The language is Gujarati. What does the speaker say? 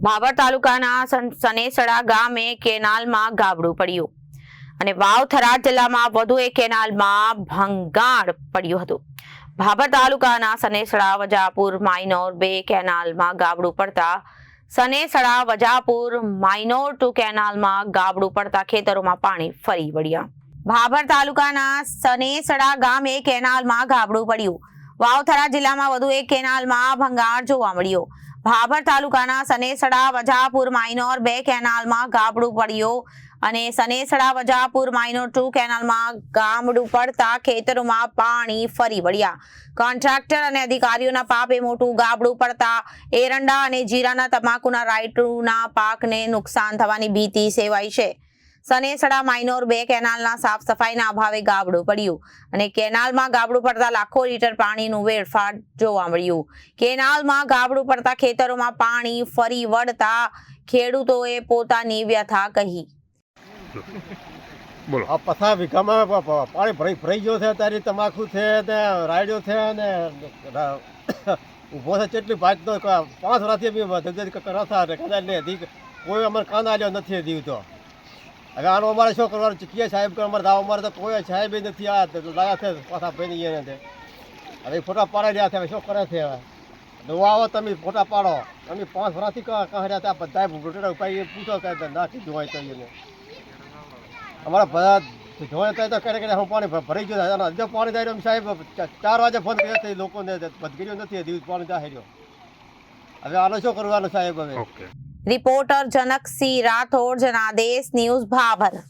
ભાભર તાલુકાના સનેસડા ગામે કેનાલમાં ગાબડું પડ્યું અને વાવથરા જિલ્લામાં વધુ એક કેનાલમાં ભંગાણ પડ્યું હતું। ભાભર તાલુકાના સનેસડા વજાપુર માઇનોર 2 કેનાલમાં ગાબડું પડતા સનેસડા વજાપુર માઇનોર 2 કેનાલમાં ગાબડું પડતા ખેતરોમાં પાણી ફરી વળ્યા। ભાભર તાલુકાના સનેસડા ગામે કેનાલમાં ગાબડું પડ્યું। વાવથરા જિલ્લામાં વધુ એક કેનાલમાં ભંગાણ જોવા મળ્યો। ભાભર તાલુકાના સનેસડા વજાપુર માઇનોર 2 કેનાલમાં ગાબડું પડ્યું અને સનેસડા વજાપુર માઇનોર 2 કેનાલમાં ગાબડું પડતા ખેતરોમાં પાણી ફરી વળ્યા। કોન્ટ્રાક્ટર અને અધિકારીઓના પાપે મોટું ગાબડું પડતા એરંડા અને જીરાના તમાકુના રાયતુના પાકને નુકસાન થવાની ભીતિ સેવાઈ છે। સનેસડા માઇનોર 2 કેનાલના સાફ સફાઈના અભાવે ગાબડું પડ્યું અને કેનાલમાં ગાબડું પડતા લાખો લીટર પાણીનું વેડફાટ જોવા મળ્યું। કેનાલમાં ગાબડું પડતા ખેતરોમાં પાણી ફરી વળતા ખેડૂતોએ પોતાની વ્યથા કહી। બોલો આ 50 વીઘામાં પાણી ભરાઈ ગયો છે। ત્યારે તમાકુ છે ને રાયડો છે ને ઊભો છે કેટલી ભાગ તો 5 વર્ષથી કરતા કદાચ કોઈ અમારે કાંદા લ્યો નથી દીધો। હવે આનો અમારે શું કરવાનું? ચીકીએ સાહેબ કે અમારે દાવ અમારે તો કોઈ સાહેબ નથી આ લાયા છે પાછા ભાઈ એને હવે ફોટા પાડી રહ્યા છે। હવે શું કરે છે? દવા આવો તમે ફોટા પાડો। તમે 5 વર્ષથી કહ્યા હતા બધા ઉપાય પૂછો કે નાખી જોવાય તો એને અમારા બધા જોયા તો કરે હું પાણી ભરાઈ ગયો હજુ પાણી જાય સાહેબ 4 વાગે ફોન કર્યો લોકોને બદગીર્યો નથી દિવસ પાણી જાય। હવે આનો શું કરવાનું સાહેબ? હવે રિપોર્ટર જનકસિંહ રાઠોડ, જનાદેશ ન્યૂઝ, ભાભર।